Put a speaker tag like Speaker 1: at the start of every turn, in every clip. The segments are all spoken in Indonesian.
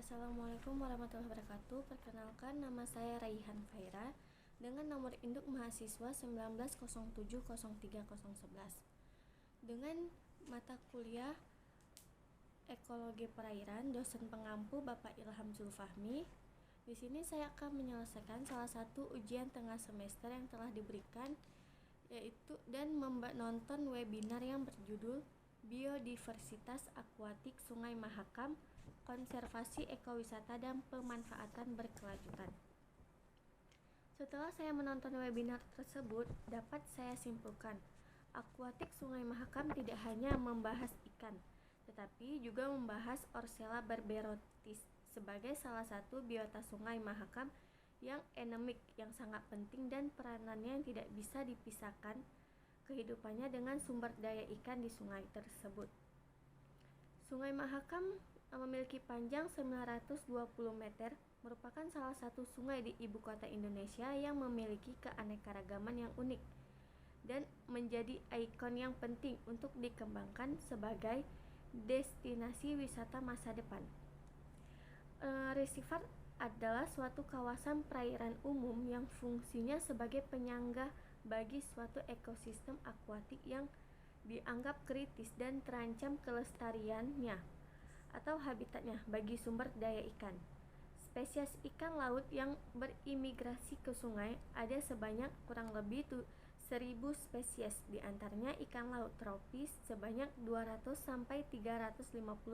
Speaker 1: Assalamualaikum warahmatullahi wabarakatuh. Perkenalkan, nama saya Raihan Faira dengan nomor induk mahasiswa 1907030111 dengan mata kuliah Ekologi Perairan, dosen pengampu Bapak Ilham Zulfahmi. Di sini saya akan menyelesaikan salah satu ujian tengah semester yang telah diberikan, yaitu dan menonton webinar yang berjudul Biodiversitas Akuatik Sungai Mahakam, Konservasi Ekowisata dan Pemanfaatan Berkelanjutan. Setelah saya menonton webinar tersebut, dapat saya simpulkan, akuatik Sungai Mahakam tidak hanya membahas ikan, tetapi juga membahas Orsella barberotis sebagai salah satu biota Sungai Mahakam yang endemik, yang sangat penting dan peranannya yang tidak bisa dipisahkan kehidupannya dengan sumber daya ikan di sungai tersebut. Sungai Mahakam memiliki panjang 920 meter, merupakan salah satu sungai di ibu kota Indonesia yang memiliki keanekaragaman yang unik dan menjadi ikon yang penting untuk dikembangkan sebagai destinasi wisata masa depan. Resifat adalah suatu kawasan perairan umum yang fungsinya sebagai penyangga bagi suatu ekosistem akuatik yang dianggap kritis dan terancam kelestariannya atau habitatnya bagi sumber daya ikan. Spesies ikan laut yang berimigrasi ke sungai ada sebanyak kurang lebih 1.000 spesies, diantaranya ikan laut tropis sebanyak 200 sampai 350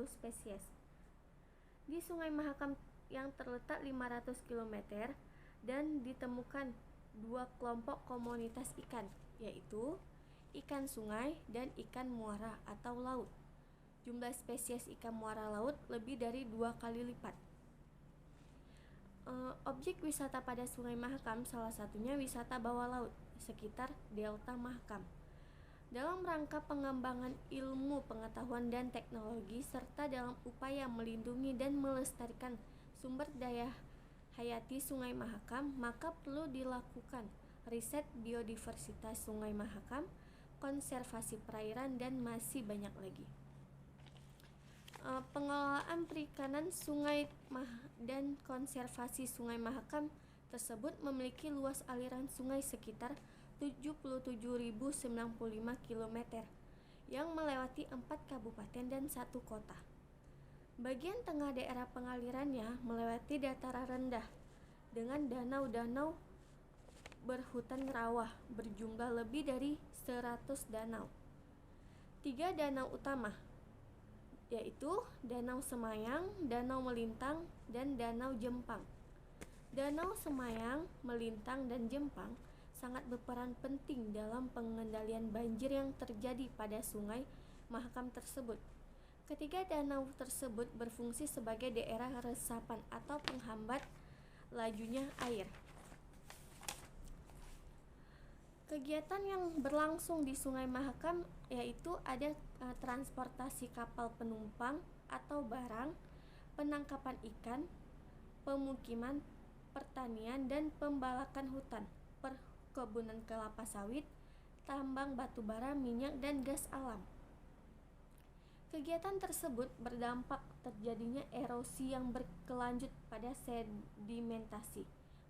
Speaker 1: spesies. Di Sungai Mahakam yang terletak 500 km dan ditemukan dua kelompok komunitas ikan, yaitu ikan sungai dan ikan muara atau laut. Jumlah spesies ikan muara laut lebih dari 2 kali lipat. Objek wisata pada Sungai Mahakam salah satunya wisata bawah laut sekitar Delta Mahakam. Dalam rangka pengembangan ilmu pengetahuan dan teknologi serta dalam upaya melindungi dan melestarikan sumber daya hayati Sungai Mahakam, maka perlu dilakukan riset biodiversitas Sungai Mahakam, konservasi perairan, dan masih banyak lagi. Pengelolaan perikanan sungai dan konservasi Sungai Mahakam tersebut memiliki luas aliran sungai sekitar 77.095 km yang melewati 4 kabupaten dan 1 kota. Bagian tengah daerah pengalirannya melewati dataran rendah dengan danau-danau berhutan rawa berjumlah lebih dari 100 danau. 3 danau utama, yaitu Danau Semayang, Danau Melintang, dan Danau Jempang. Danau Semayang, Melintang, dan Jempang sangat berperan penting dalam pengendalian banjir yang terjadi pada Sungai Mahakam tersebut. Ketiga danau tersebut berfungsi sebagai daerah resapan atau penghambat lajunya air. Kegiatan yang berlangsung di Sungai Mahakam yaitu ada transportasi kapal penumpang atau barang, penangkapan ikan, pemukiman, pertanian dan pembalakan hutan, perkebunan kelapa sawit, tambang batu bara, minyak, dan gas alam. Kegiatan tersebut berdampak terjadinya erosi yang berkelanjut pada sedimentasi,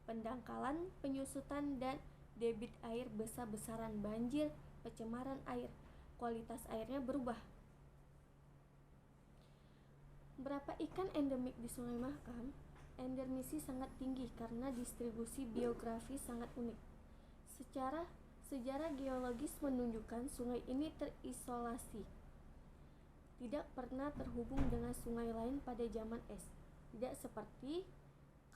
Speaker 1: pendangkalan, penyusutan, dan debit air, besar-besaran banjir, pencemaran air, kualitas airnya berubah. Berapa ikan endemik di Sungai Mahakam? Endemisi sangat tinggi karena distribusi biografi sangat unik. Sejarah geologis menunjukkan sungai ini terisolasi, tidak pernah terhubung dengan sungai lain pada zaman es, tidak seperti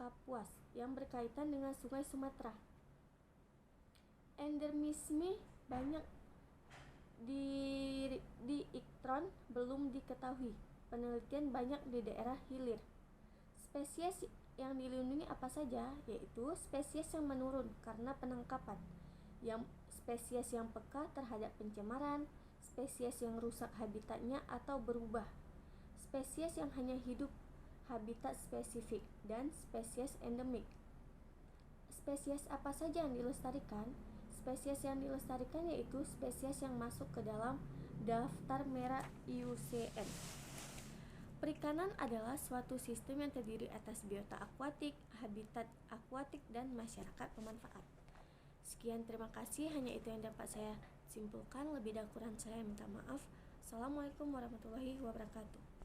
Speaker 1: Kapuas yang berkaitan dengan sungai Sumatera. Endemisme banyak di Iktron belum diketahui. Penelitian banyak di daerah hilir. Spesies yang dilindungi apa saja, yaitu spesies yang menurun karena penangkapan, yang spesies yang peka terhadap pencemaran, spesies yang rusak habitatnya atau berubah, spesies yang hanya hidup habitat spesifik, dan spesies endemik. Spesies apa saja yang dilestarikan? Spesies yang dilestarikan yaitu spesies yang masuk ke dalam daftar merah IUCN. Perikanan adalah suatu sistem yang terdiri atas biota akuatik, habitat akuatik, dan masyarakat pemanfaat. Sekian, terima kasih. Hanya itu yang dapat saya simpulkan. Lebih dan kurang saya minta maaf. Assalamualaikum warahmatullahi wabarakatuh.